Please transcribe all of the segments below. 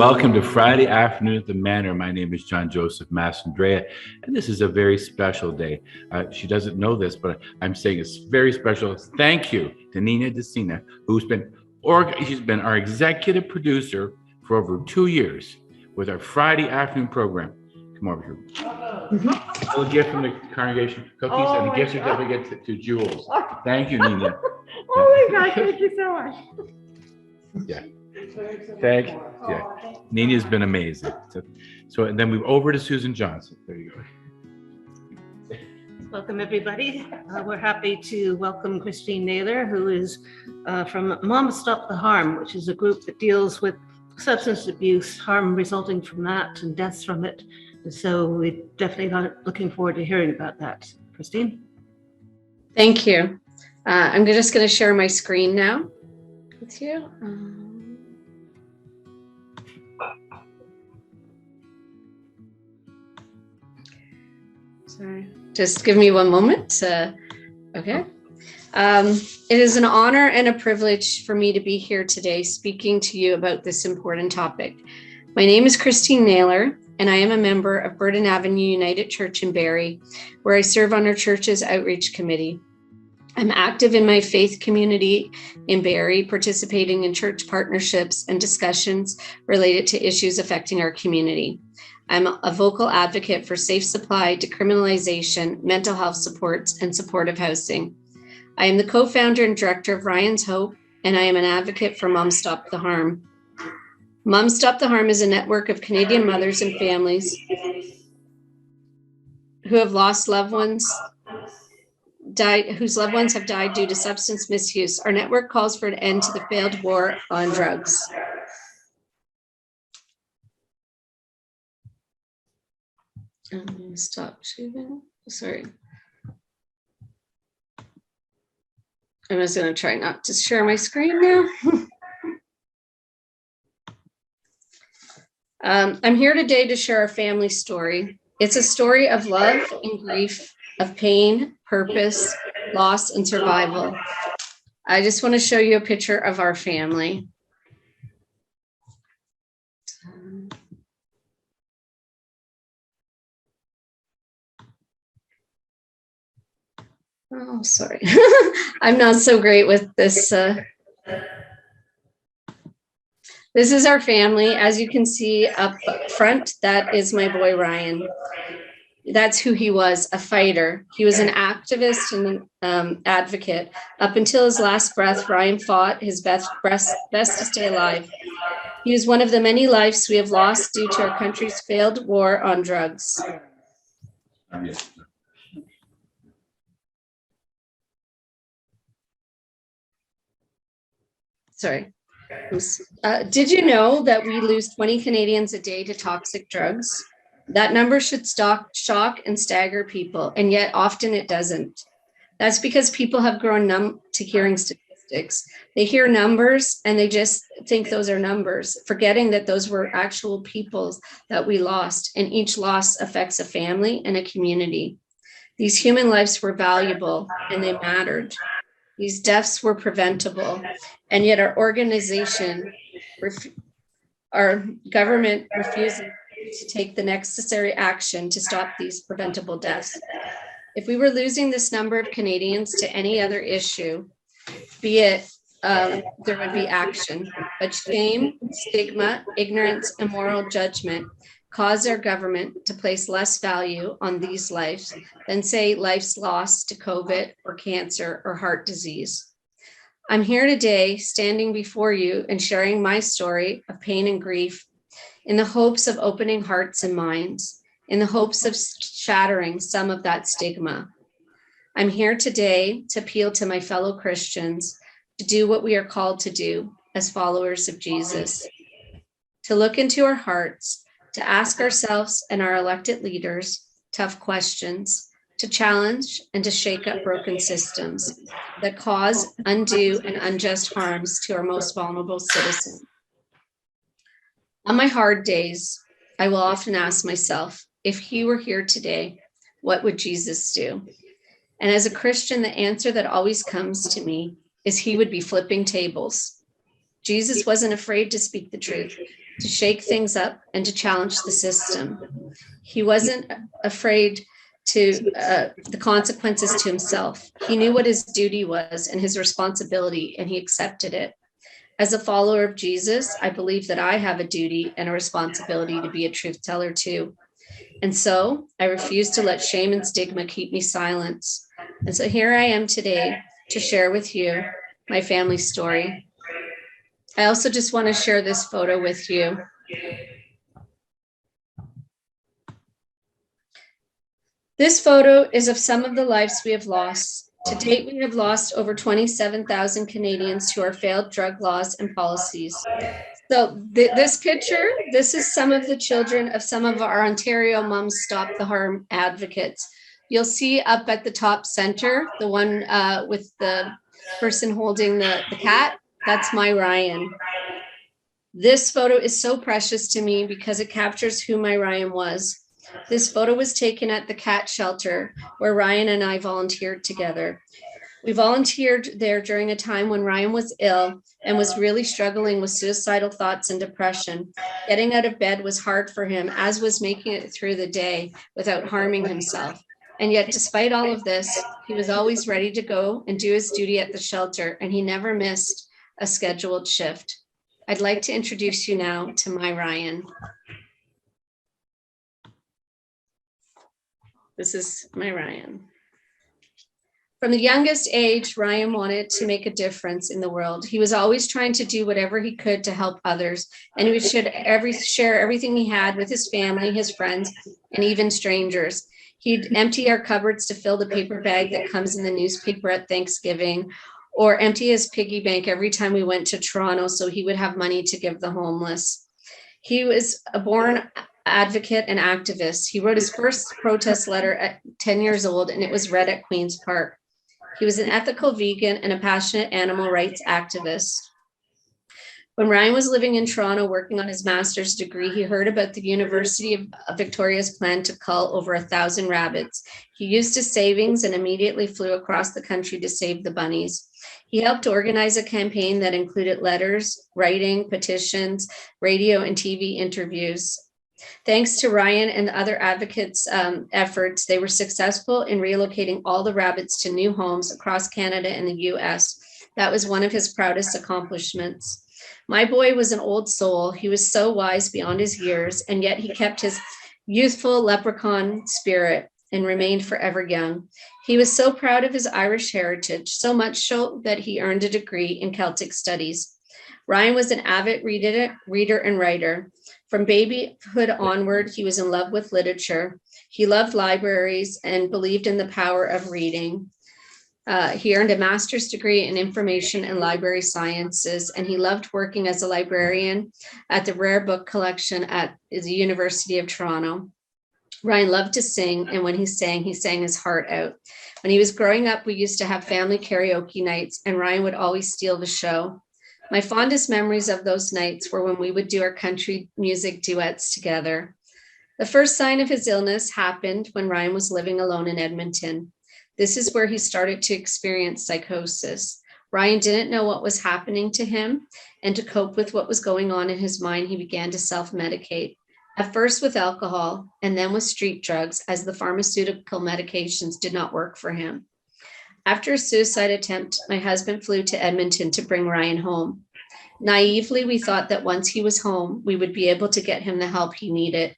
Welcome to Friday Afternoon at the Manor. My name is John Joseph Massandrea, and this is a very special day. She doesn't know this, but I'm saying it's very special. Thank you to Nina DeCina, who's been she's been our executive producer for over 2 years with our Friday afternoon program. Come over here. A little gift from the congregation, cookies, and a gift certificate to Jules. Thank you, Nina. Oh my God, thank you so much. Yeah. Thank you. Yeah. Nina's been amazing. So and then we're over to Susan Johnson. There you go. Welcome, everybody. We're happy to welcome Christine Nayler, who is from Mom Stop the Harm, which is a group that deals with substance abuse, harm resulting from that, and deaths from it. And so we're definitely looking forward to hearing about that. Christine? Thank you. I'm just going to share my screen now with you. Sorry, just give me one moment. Okay. It is an honor and a privilege for me to be here today speaking to you about this important topic. My name is Christine Nayler, and I am a member of Burden Avenue United Church in Barrie, where I serve on our church's outreach committee. I'm active in my faith community in Barrie, participating in church partnerships and discussions related to issues affecting our community. I'm a vocal advocate for safe supply, decriminalization, mental health supports, and supportive housing. I am the co-founder and director of Ryan's Hope, and I am an advocate for Mom Stop the Harm. Mom Stop the Harm is a network of Canadian mothers and families who have lost loved ones, whose loved ones have died due to substance misuse. Our network calls for an end to the failed war on drugs. I'm going to stop sharing. Sorry. I'm just going to try not to share my screen now. I'm here today to share our family story. It's a story of love and grief, of pain, purpose, loss, and survival. I just want to show you a picture of our family. Oh, sorry. I'm not so great with this. This is our family. As you can see up front, that is my boy, Ryan. That's who he was, a fighter. He was an activist and an advocate. Up until his last breath, Ryan fought his best to stay alive. He was one of the many lives we have lost due to our country's failed war on drugs. Sorry. Did you know that we lose 20 Canadians a day to toxic drugs? That number should shock and stagger people, and yet often it doesn't. That's because people have grown numb to hearing statistics. They hear numbers and they just think those are numbers, forgetting that those were actual people that we lost, and each loss affects a family and a community. These human lives were valuable and they mattered. These deaths were preventable, and yet our organization, our government refusing to take the necessary action to stop these preventable deaths. If we were losing this number of Canadians to any other issue, be it there would be action, but shame, stigma, ignorance, and moral judgment cause our government to place less value on these lives than, say, lives lost to COVID or cancer or heart disease. I'm here today standing before you and sharing my story of pain and grief in the hopes of opening hearts and minds, in the hopes of shattering some of that stigma. I'm here today to appeal to my fellow Christians to do what we are called to do as followers of Jesus, to look into our hearts, to ask ourselves and our elected leaders tough questions, to challenge and to shake up broken systems that cause undue and unjust harms to our most vulnerable citizens. On my hard days, I will often ask myself, if he were here today, what would Jesus do? And as a Christian, the answer that always comes to me is he would be flipping tables. Jesus wasn't afraid to speak the truth. to shake things up and to challenge the system. He wasn't afraid to the consequences to himself. He knew what his duty was and his responsibility, and he accepted it. As a follower of Jesus, I believe that I have a duty and a responsibility to be a truth teller too. And so I refuse to let shame and stigma keep me silent. And so here I am today to share with you my family story. I also just want to share this photo with you. This photo is of some of the lives we have lost. To date, we have lost over 27,000 Canadians to our failed drug laws and policies. So this picture, this is some of the children of some of our Ontario Moms Stop the Harm advocates. You'll see up at the top center, the one with the person holding the cat, that's my Ryan. This photo is so precious to me because it captures who my Ryan was. This photo was taken at the cat shelter where Ryan and I volunteered together. We volunteered there during a time when Ryan was ill and was really struggling with suicidal thoughts and depression. Getting out of bed was hard for him, as was making it through the day without harming himself. And yet, despite all of this, he was always ready to go and do his duty at the shelter, and he never missed a scheduled shift. I'd like to introduce you now to my Ryan. This is my Ryan. From the youngest age, Ryan wanted to make a difference in the world. He was always trying to do whatever he could to help others, and he would share everything he had with his family, his friends, and even strangers. He'd empty our cupboards to fill the paper bag that comes in the newspaper at Thanksgiving, or empty his piggy bank every time we went to Toronto so he would have money to give the homeless. He was a born advocate and activist. He wrote his first protest letter at 10 years old, and it was read at Queen's Park. He was an ethical vegan and a passionate animal rights activist. When Ryan was living in Toronto working on his master's degree, he heard about the University of Victoria's plan to cull over 1,000 rabbits. He used his savings and immediately flew across the country to save the bunnies. He helped organize a campaign that included letters, writing, petitions, radio and TV interviews. Thanks to Ryan and the other advocates' efforts, they were successful in relocating all the rabbits to new homes across Canada and the US. That was one of his proudest accomplishments. My boy was an old soul. He was so wise beyond his years, and yet he kept his youthful leprechaun spirit and remained forever young. He was so proud of his Irish heritage, so much so that he earned a degree in Celtic studies. Ryan was an avid reader and writer. From babyhood onward, he was in love with literature. He loved libraries and believed in the power of reading. He earned a master's degree in information and library sciences, and he loved working as a librarian at the rare book collection at the University of Toronto. Ryan loved to sing, and when he sang his heart out. When he was growing up, we used to have family karaoke nights, and Ryan would always steal the show. My fondest memories of those nights were when we would do our country music duets together. The first sign of his illness happened when Ryan was living alone in Edmonton. This is where he started to experience psychosis. Ryan didn't know what was happening to him, and to cope with what was going on in his mind, he began to self-medicate. At first with alcohol, and then with street drugs, as the pharmaceutical medications did not work for him. After a suicide attempt, my husband flew to Edmonton to bring Ryan home. Naively, we thought that once he was home, we would be able to get him the help he needed.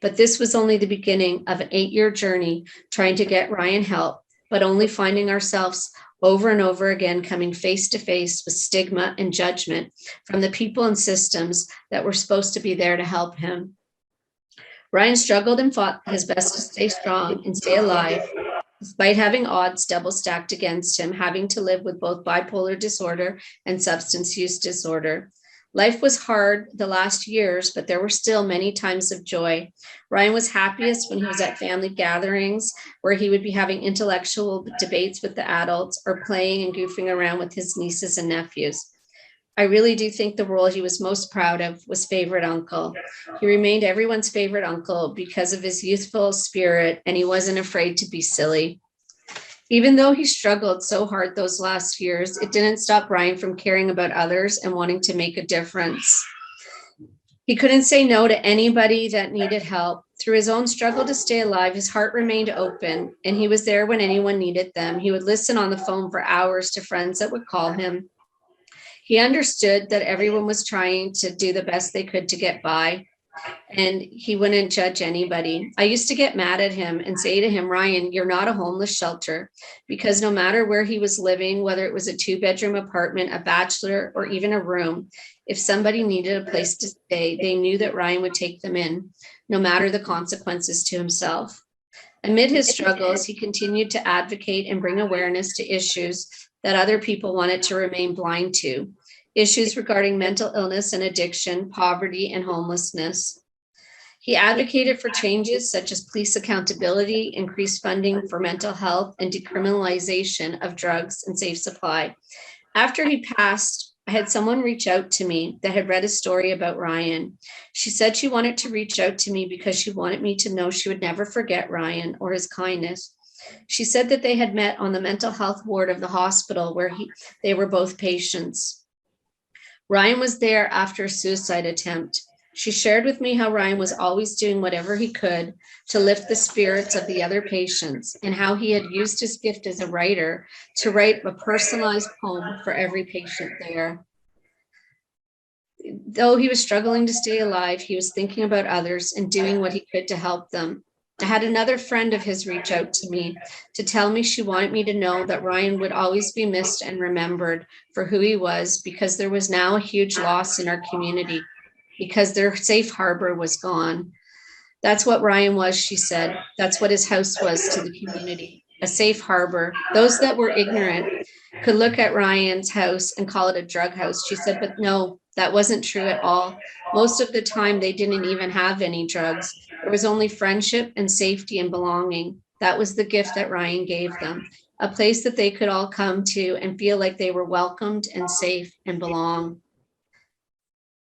But this was only the beginning of an 8-year journey trying to get Ryan help, but only finding ourselves over and over again coming face to face with stigma and judgment from the people and systems that were supposed to be there to help him. Ryan struggled and fought his best to stay strong and stay alive, despite having odds double stacked against him, having to live with both bipolar disorder and substance use disorder. Life was hard the last years, but there were still many times of joy. Ryan was happiest when he was at family gatherings where he would be having intellectual debates with the adults or playing and goofing around with his nieces and nephews. I really do think the role he was most proud of was favorite uncle. He remained everyone's favorite uncle because of his youthful spirit, and he wasn't afraid to be silly. Even though he struggled so hard those last years, it didn't stop Ryan from caring about others and wanting to make a difference. He couldn't say no to anybody that needed help. Through his own struggle to stay alive, his heart remained open, and he was there when anyone needed them. He would listen on the phone for hours to friends that would call him. He understood that everyone was trying to do the best they could to get by, and he wouldn't judge anybody. I used to get mad at him and say to him, Ryan, you're not a homeless shelter, because no matter where he was living, whether it was a 2-bedroom apartment, a bachelor, or even a room, if somebody needed a place to stay, they knew that Ryan would take them in, no matter the consequences to himself. Amid his struggles, he continued to advocate and bring awareness to issues that other people wanted to remain blind to, issues regarding mental illness and addiction, poverty, and homelessness. He advocated for changes such as police accountability, increased funding for mental health, and decriminalization of drugs and safe supply. After he passed, I had someone reach out to me that had read a story about Ryan. She said she wanted to reach out to me because she wanted me to know she would never forget Ryan or his kindness. She said that they had met on the mental health ward of the hospital where they were both patients. Ryan was there after a suicide attempt. She shared with me how Ryan was always doing whatever he could to lift the spirits of the other patients, and how he had used his gift as a writer to write a personalized poem for every patient there. Though he was struggling to stay alive, he was thinking about others and doing what he could to help them. I had another friend of his reach out to me to tell me she wanted me to know that Ryan would always be missed and remembered for who he was, because there was now a huge loss in our community, because their safe harbor was gone. That's what Ryan was, she said. That's what his house was to the community, a safe harbor. Those that were ignorant could look at Ryan's house and call it a drug house, she said, but no, that wasn't true at all. Most of the time, they didn't even have any drugs. There was only friendship and safety and belonging. That was the gift that Ryan gave them, a place that they could all come to and feel like they were welcomed and safe and belong.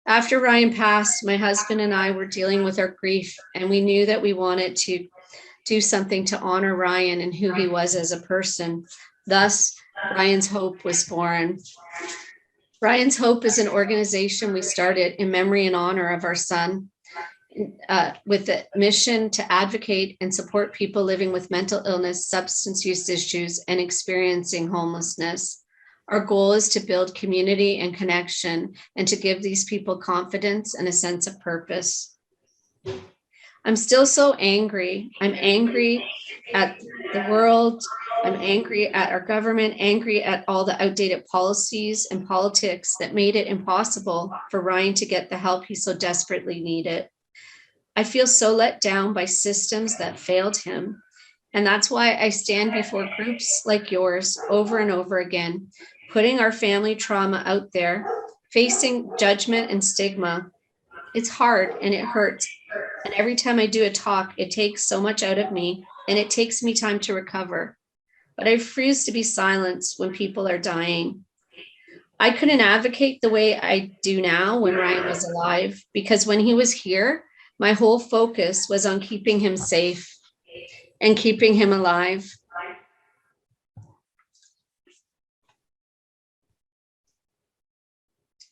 After Ryan passed, my husband and I were dealing with our grief, and we knew that we wanted to do something to honor Ryan and who he was as a person. Thus, Ryan's Hope was born. Ryan's Hope is an organization we started in memory and honor of our son, with the mission to advocate and support people living with mental illness, substance use issues, and experiencing homelessness. Our goal is to build community and connection, and to give these people confidence and a sense of purpose. I'm still so angry. I'm angry at the world. I'm angry at our government, angry at all the outdated policies and politics that made it impossible for Ryan to get the help he so desperately needed. I feel so let down by systems that failed him. And that's why I stand before groups like yours over and over again, putting our family trauma out there, facing judgment and stigma. It's hard and it hurts. And every time I do a talk, it takes so much out of me, and it takes me time to recover. But I refuse to be silenced when people are dying. I couldn't advocate the way I do now when Ryan was alive, because when he was here, my whole focus was on keeping him safe and keeping him alive.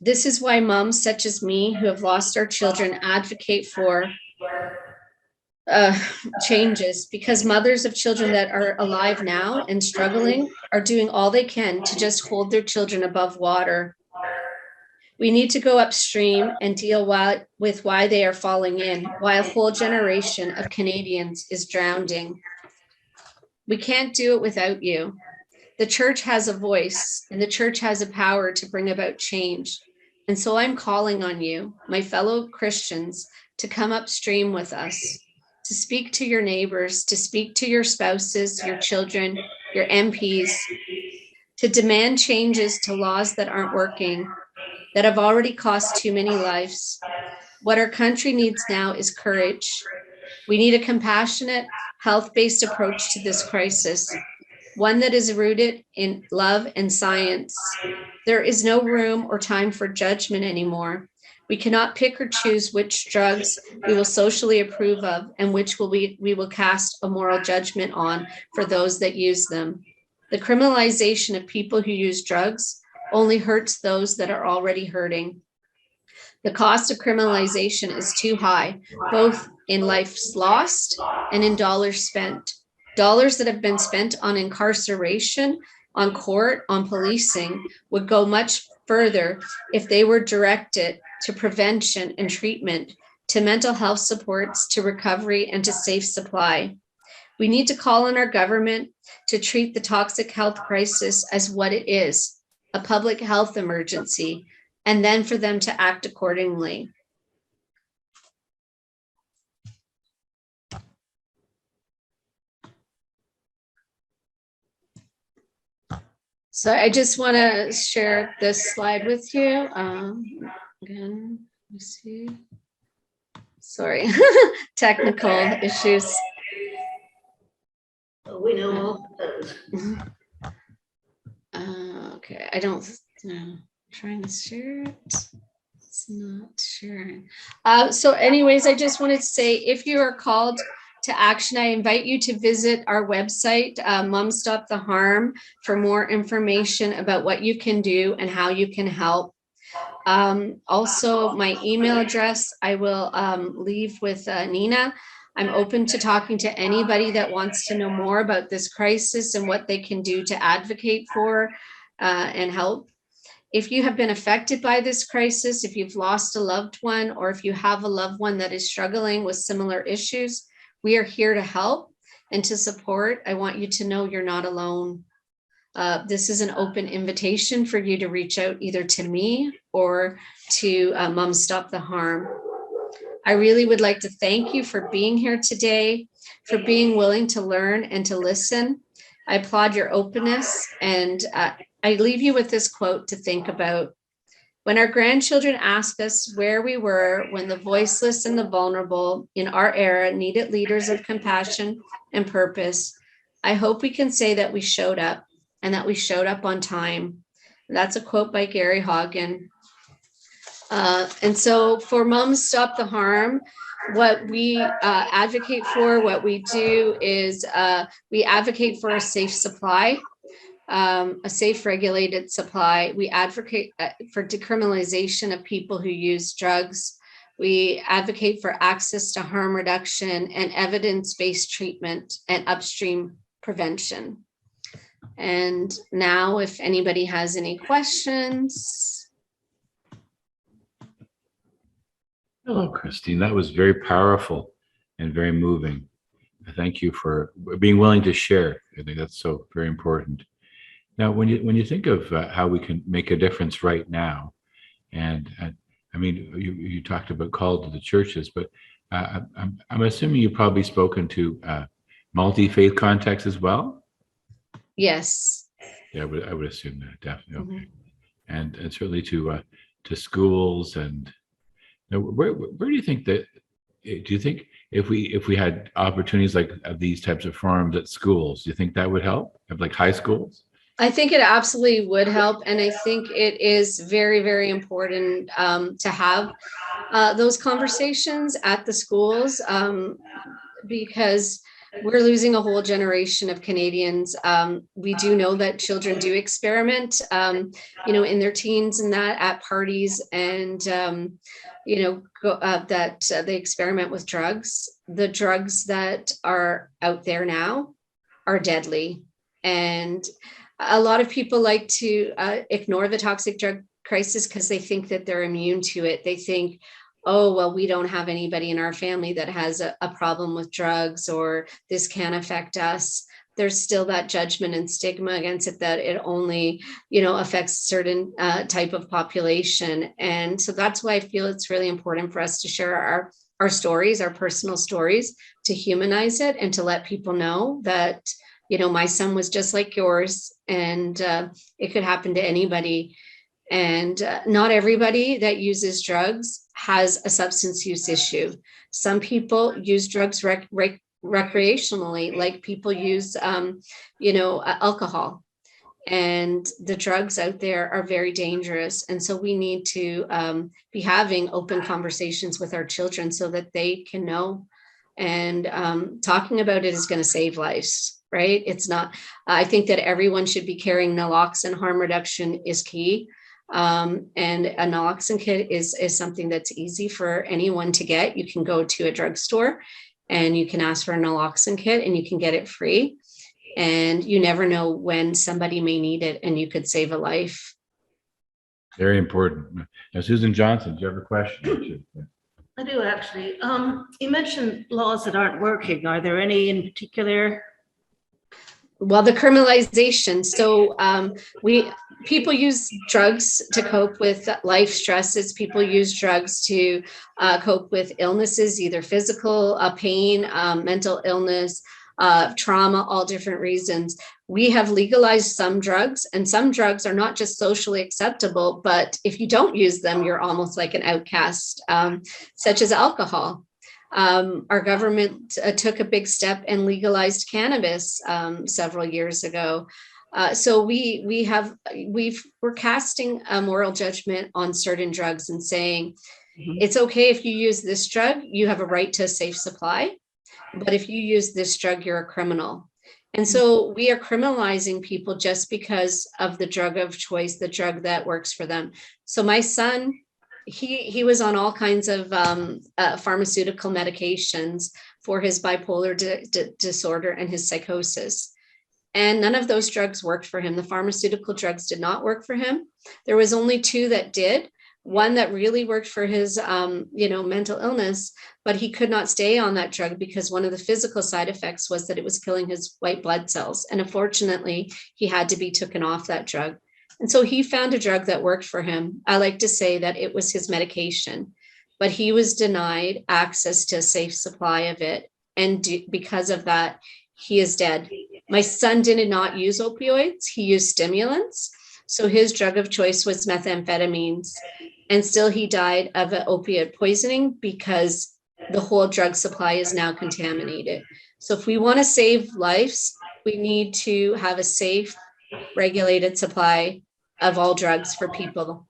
This is why moms such as me who have lost our children advocate for changes, because mothers of children that are alive now and struggling are doing all they can to just hold their children above water. We need to go upstream and deal with why they are falling in, why a whole generation of Canadians is drowning. We can't do it without you. The church has a voice, and the church has a power to bring about change. And so I'm calling on you, my fellow Christians, to come upstream with us, to speak to your neighbors, to speak to your spouses, your children, your MPs, to demand changes to laws that aren't working, that have already cost too many lives. What our country needs now is courage. We need a compassionate, health-based approach to this crisis, one that is rooted in love and science. There is no room or time for judgment anymore. We cannot pick or choose which drugs we will socially approve of and which we will cast a moral judgment on for those that use them. The criminalization of people who use drugs only hurts those that are already hurting. The cost of criminalization is too high, both in lives lost and in dollars spent. Dollars that have been spent on incarceration, on court, on policing would go much further if they were directed to prevention and treatment, to mental health supports, to recovery, and to safe supply. We need to call on our government to treat the toxic health crisis as what it is, a public health emergency, and then for them to act accordingly. So I just want to share this slide with you. Again, let me see. Sorry, technical issues. We know all those. Okay, I don't know. Trying to share it. It's not sharing. So anyways, I just wanted to say, if you are called to action, I invite you to visit our website, Mom Stop the Harm, for more information about what you can do and how you can help. Also, my email address, I will leave with Nina. I'm open to talking to anybody that wants to know more about this crisis and what they can do to advocate for and help. If you have been affected by this crisis, if you've lost a loved one, or if you have a loved one that is struggling with similar issues, we are here to help and to support. I want you to know you're not alone. This is an open invitation for you to reach out either to me or to Mom Stop the Harm. I really would like to thank you for being here today, for being willing to learn and to listen. I applaud your openness, and I leave you with this quote to think about. When our grandchildren ask us where we were when the voiceless and the vulnerable in our era needed leaders of compassion and purpose, I hope we can say that we showed up, and that we showed up on time. That's a quote by Gary Haugen. And so for Moms Stop the Harm, what we advocate for, what we do is we advocate for a safe supply, a safe regulated supply. We advocate for decriminalization of people who use drugs. We advocate for access to harm reduction and evidence-based treatment and upstream prevention. And now, if anybody has any questions. Hello, Christine. That was very powerful and very moving. Thank you for being willing to share. I think that's so very important. Now, when you think of how we can make a difference right now, and I mean, you talked about call to the churches, but I'm assuming you've probably spoken to multi-faith contexts as well. Yes. Yeah, I would assume that, definitely. Okay. And certainly to schools. And now, where do you think that? Do you think if we had opportunities like these types of forums at schools, do you think that would help? Like high schools? I think it absolutely would help, and I think it is very, very important to have those conversations at the schools because we're losing a whole generation of Canadians. We do know that children do experiment, in their teens and that at parties, and that they experiment with drugs. The drugs that are out there now are deadly, and a lot of people like to ignore the toxic drug crisis because they think that they're immune to it. They think, oh, well, we don't have anybody in our family that has a problem with drugs, or this can't affect us. There's still that judgment and stigma against it, that it only, affects certain type of population. And so that's why I feel it's really important for us to share our stories, our personal stories, to humanize it and to let people know that, my son was just like yours, and it could happen to anybody. And not everybody that uses drugs has a substance use issue. Some people use drugs recreationally, like people use, alcohol. And the drugs out there are very dangerous. And so we need to be having open conversations with our children so that they can know. And talking about it is going to save lives. Right? It's not, I think that everyone should be carrying naloxone. Harm reduction is key. And a naloxone kit is something that's easy for anyone to get. You can go to a drugstore and you can ask for a naloxone kit and you can get it free. And you never know when somebody may need it and you could save a life. Very important. Now, Susan Johnson, do you have a question? I do actually. You mentioned laws that aren't working. Are there any in particular? Well, the criminalization. So people use drugs to cope with life stresses. People use drugs to cope with illnesses, either physical pain, mental illness, trauma, all different reasons. We have legalized some drugs, and some drugs are not just socially acceptable, but if you don't use them, you're almost like an outcast, such as alcohol. Our government took a big step and legalized cannabis several years ago. So we're casting a moral judgment on certain drugs and saying, it's okay if you use this drug, you have a right to a safe supply. But if you use this drug, you're a criminal. And so we are criminalizing people just because of the drug of choice, the drug that works for them. So my son, he was on all kinds of pharmaceutical medications for his bipolar disorder and his psychosis. And none of those drugs worked for him. The pharmaceutical drugs did not work for him. There was only two that did. One that really worked for his, mental illness, but he could not stay on that drug because one of the physical side effects was that it was killing his white blood cells. And unfortunately, he had to be taken off that drug. And so he found a drug that worked for him. I like to say that it was his medication, but he was denied access to a safe supply of it. And because of that, he is dead. My son did not use opioids. He used stimulants. So his drug of choice was methamphetamines. And still he died of an opiate poisoning because the whole drug supply is now contaminated. So if we want to save lives, we need to have a safe, regulated supply of all drugs for people,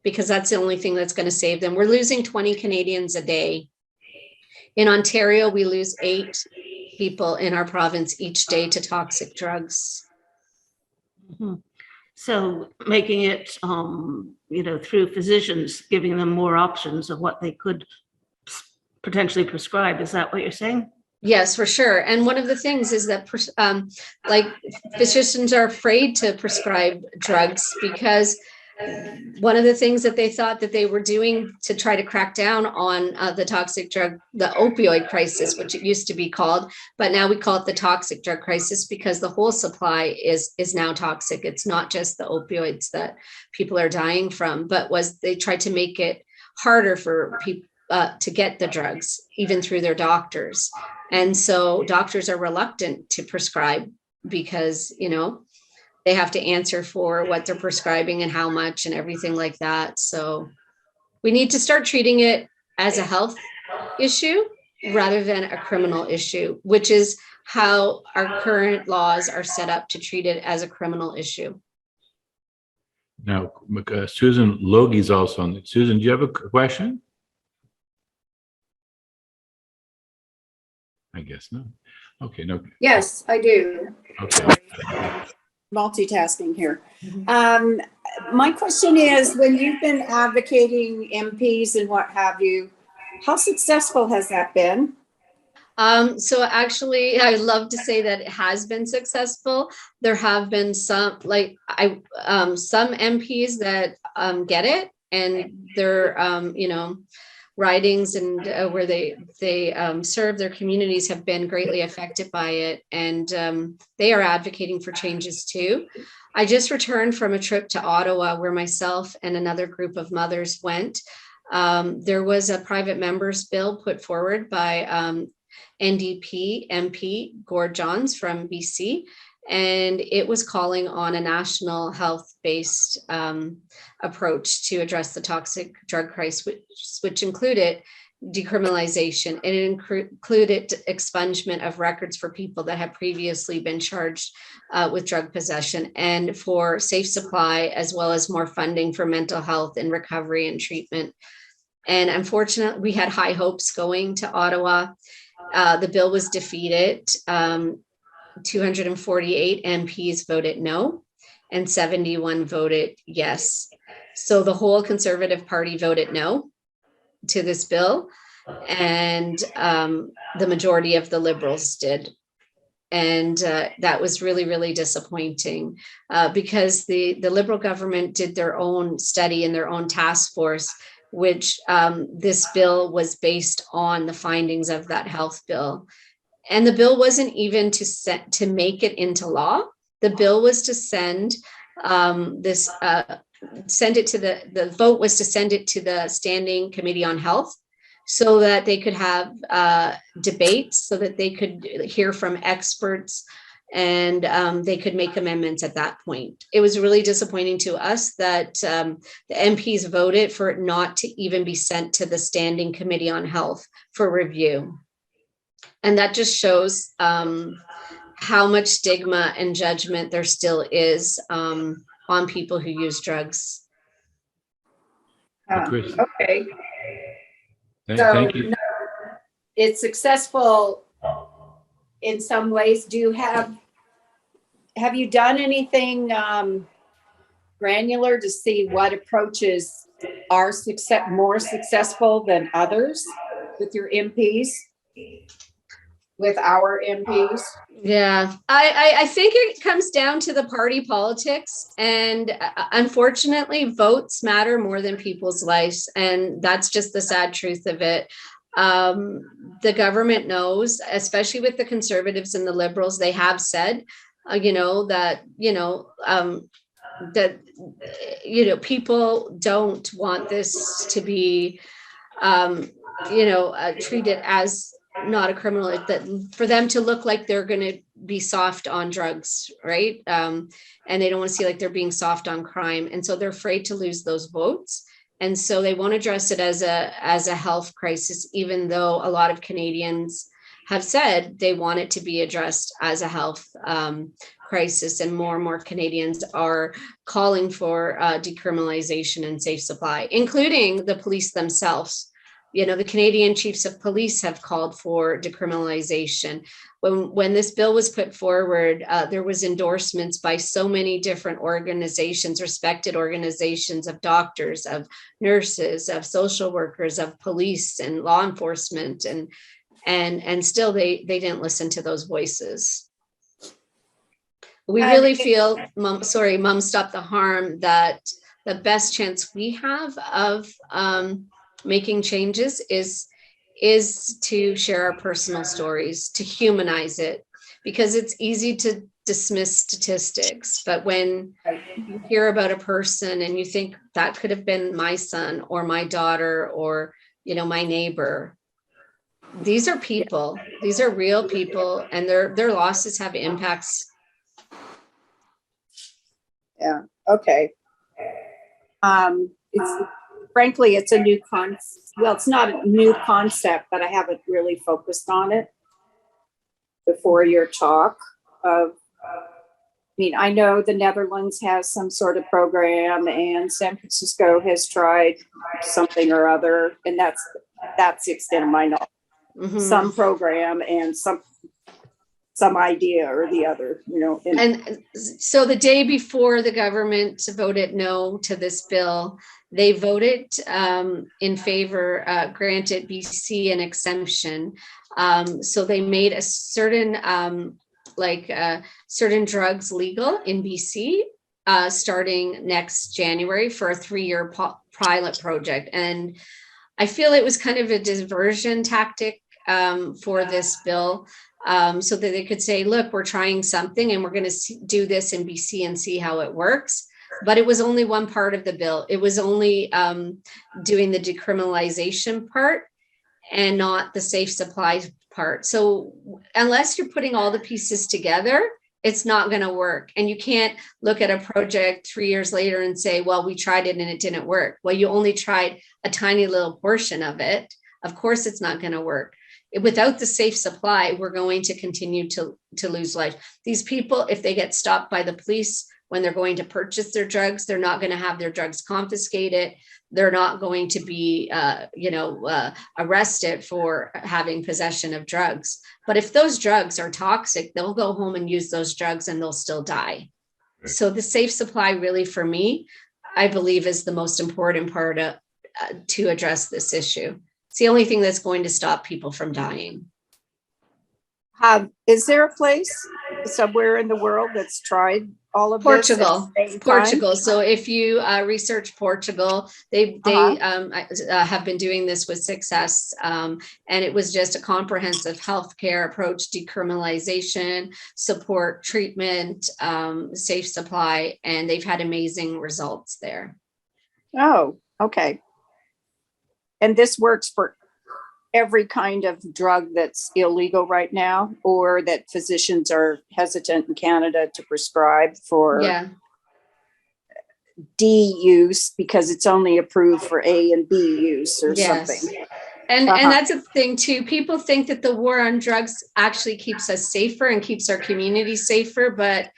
because that's the only thing that's going to save them. We're losing 20 Canadians a day. In Ontario, we lose 8 people in our province each day to toxic drugs. Mm-hmm. So making it, through physicians, giving them more options of what they could potentially prescribe. Is that what you're saying? Yes, for sure. And one of the things is that physicians are afraid to prescribe drugs because one of the things that they thought that they were doing to try to crack down on the toxic drug, the opioid crisis, which it used to be called, but now we call it the toxic drug crisis because the whole supply is now toxic. It's not just the opioids that people are dying from, but they tried to make it harder for people to get the drugs, even through their doctors. And so doctors are reluctant to prescribe because, they have to answer for what they're prescribing and how much and everything like that. So we need to start treating it as a health issue rather than a criminal issue, which is how our current laws are set up to treat it as a criminal issue. Now, Susan Logie's also on. Susan, do you have a question? I guess not. Okay, no. Yes, I do. Okay. Multitasking here. My question is, when you've been advocating MPs and what have you, how successful has that been? So actually, I love to say that it has been successful. There have been some MPs that get it, and they're ridings and where they serve their communities have been greatly affected by it, and they are advocating for changes too. I just returned from a trip to Ottawa where myself and another group of mothers went. There was a private members bill put forward by NDP MP Gord Johns from BC, and it was calling on a national health-based approach to address the toxic drug crisis, which included decriminalization, and it included expungement of records for people that had previously been charged with drug possession, and for safe supply, as well as more funding for mental health and recovery and treatment. And unfortunately, we had high hopes going to Ottawa. The bill was defeated. 248 MPs voted no, and 71 voted yes. So the whole Conservative Party voted no to this bill, and the majority of the Liberals did. And that was really, really disappointing because the Liberal government did their own study and their own task force, which this bill was based on the findings of that health bill. And the bill wasn't even to make it into law. The bill was to send send it to the vote was to send it to the Standing Committee on Health, so that they could have debates, so that they could hear from experts, and they could make amendments at that point. It was really disappointing to us that the MPs voted for it not to even be sent to the Standing Committee on Health for review. And that just shows how much stigma and judgment there still is on people who use drugs. Chris, Okay. thank you. No, it's successful in some ways. Have you done anything granular to see what approaches are more successful than others with your MPs? With our MPs? Yeah, I think it comes down to the party politics, and unfortunately votes matter more than people's lives, and that's just the sad truth of it. The government knows, especially with the Conservatives and the Liberals, they have said that people don't want this to be treated as not a criminal, that for them to look like they're going to be soft on drugs, right? And they don't want to see like they're being soft on crime, and so they're afraid to lose those votes, and so they won't address it as a health crisis, even though a lot of Canadians have said they want it to be addressed as a health crisis, and more Canadians are calling for decriminalization and safe supply, including the police themselves. The Canadian chiefs of police have called for decriminalization. When this bill was put forward, there was endorsements by so many different organizations, respected organizations of doctors, of nurses, of social workers, of police and law enforcement, and still they didn't listen to those voices. We really feel, Mom Stop the Harm, that the best chance we have of making changes is to share our personal stories, to humanize it, because it's easy to dismiss statistics. But when you hear about a person and you think that could have been my son or my daughter or my neighbor, these are people, these are real people, and their losses have impacts. Yeah. Okay. It's a new concept. Well, it's not a new concept, but I haven't really focused on it before your talk. I know the Netherlands has some sort of program, and San Francisco has tried something or other, and that's the extent of my knowledge. Mm-hmm. Some program and some idea or the other, And so the day before the government voted no to this bill, they voted in favor, granted BC an exemption. So they made a certain certain drugs legal in BC starting next January for a 3-year pilot project. And I feel it was kind of a diversion tactic for this bill. So that they could say, look, we're trying something and we're going to do this in BC and see how it works. But it was only one part of the bill. It was only doing the decriminalization part and not the safe supply part. So unless you're putting all the pieces together, it's not going to work. And you can't look at a project 3 years later and say, well, we tried it and it didn't work. Well, you only tried a tiny little portion of it. Of course, it's not going to work. Without the safe supply, we're going to continue to lose life. These people, if they get stopped by the police when they're going to purchase their drugs, they're not going to have their drugs confiscated. They're not going to be, arrested for having possession of drugs. But if those drugs are toxic, they'll go home and use those drugs and they'll still die. So the safe supply really, for me, I believe is the most important part to address this issue. It's the only thing that's going to stop people from dying. Is there a place somewhere in the world that's tried all of this at the same time? Portugal. So if you research Portugal, they have been doing this with success, and it was just a comprehensive healthcare approach: decriminalization, support, treatment, safe supply, and they've had amazing results there. Oh, okay. And this works for every kind of drug that's illegal right now, or that physicians are hesitant in Canada to prescribe for D use because it's only approved for A and B use or something. And that's a thing too. People think that the war on drugs actually keeps us safer and keeps our community safer, but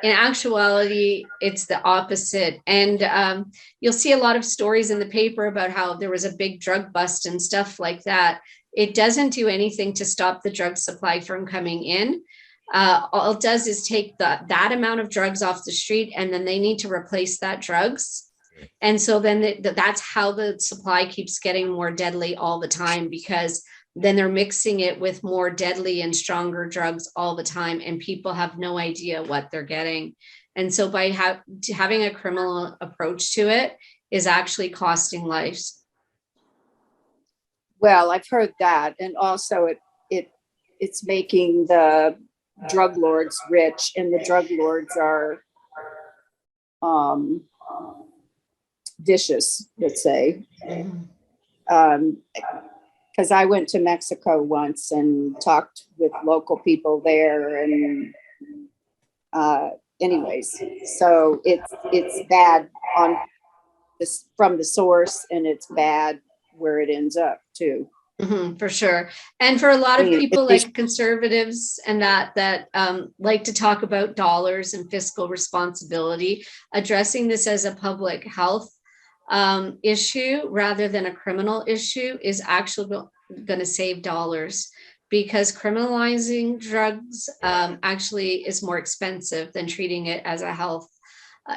in actuality, it's the opposite. And you'll see a lot of stories in the paper about how there was a big drug bust and stuff like that. It doesn't do anything to stop the drug supply from coming in. All it does is take that amount of drugs off the street, and then they need to replace that drugs. And so then that's how the supply keeps getting more deadly all the time, because then they're mixing it with more deadly and stronger drugs all the time, and people have no idea what they're getting. And so by having a criminal approach to it is actually costing lives. Well, I've heard that, and also it's making the drug lords rich, and the drug lords are vicious, let's say. Because I went to Mexico once and talked with local people there, and anyways, so it's bad on this from the source, and it's bad where it ends up too. For sure. And for a lot of people like conservatives and that like to talk about dollars and fiscal responsibility, addressing this as a public health issue rather than a criminal issue is actually going to save dollars, because criminalizing drugs actually is more expensive than treating it as a health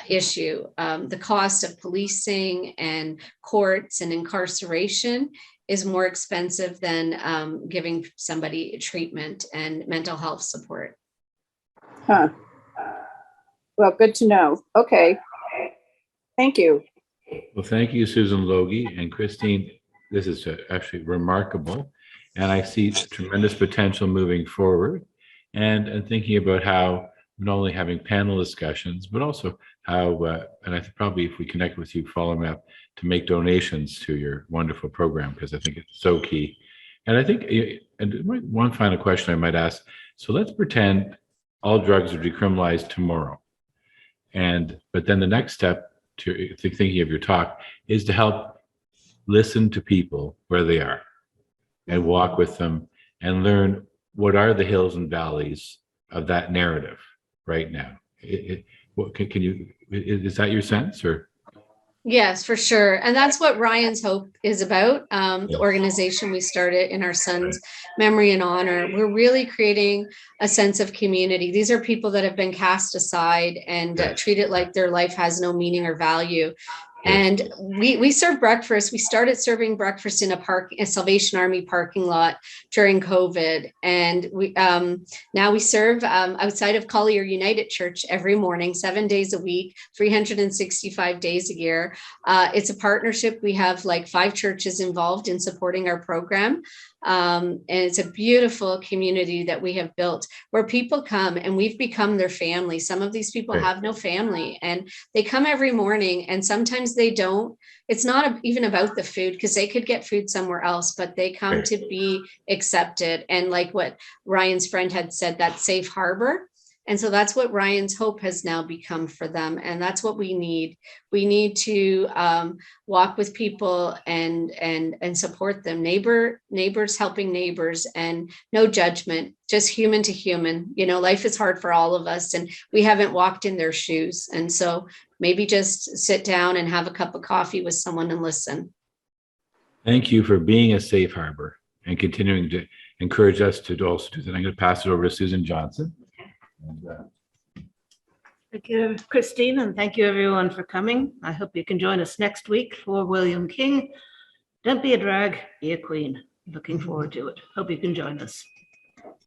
issue. The cost of policing and courts and incarceration is more expensive than giving somebody treatment and mental health support. Well, good to know. Okay. Thank you. Well, thank you, Susan Logie and Christine. This is actually remarkable. And I see tremendous potential moving forward, and thinking about how not only having panel discussions, but also how, and I think probably if we connect with you following up, to make donations to your wonderful program, because I think it's so key. And I think, and one final question I might ask, so let's pretend all drugs are decriminalized tomorrow. But then the next step to thinking of your talk is to help listen to people where they are and walk with them and learn what are the hills and valleys of that narrative right now. Can you, is that your sense, or? Yes, for sure. And that's what Ryan's Hope is about. The organization we started in our son's memory and honor. We're really creating a sense of community. These are people that have been cast aside and treated like their life has no meaning or value. And we serve breakfast. We started serving breakfast in a Salvation Army parking lot during COVID. And we now we serve outside of Collier United Church every morning, 7 days a week, 365 days a year. It's a partnership. We have like 5 churches involved in supporting our program. And it's a beautiful community that we have built where people come and we've become their family. Some of these people have no family and they come every morning, and sometimes they don't. It's not even about the food, because they could get food somewhere else, but they come to be accepted. And like what Ryan's friend had said, that safe harbor. And so that's what Ryan's Hope has now become for them. And that's what we need. We need to walk with people and support them. Neighbors helping neighbors, and no judgment, just human to human. You know, life is hard for all of us, and we haven't walked in their shoes. And so maybe just sit down and have a cup of coffee with someone and listen. Thank you for being a safe harbor and continuing to encourage us to also do that. I'm going to pass it over to Susan Johnson. Thank you, Christine, and thank you everyone for coming. I hope you can join us next week for William King. Don't be a drag, be a queen. Looking forward to it. Hope you can join us.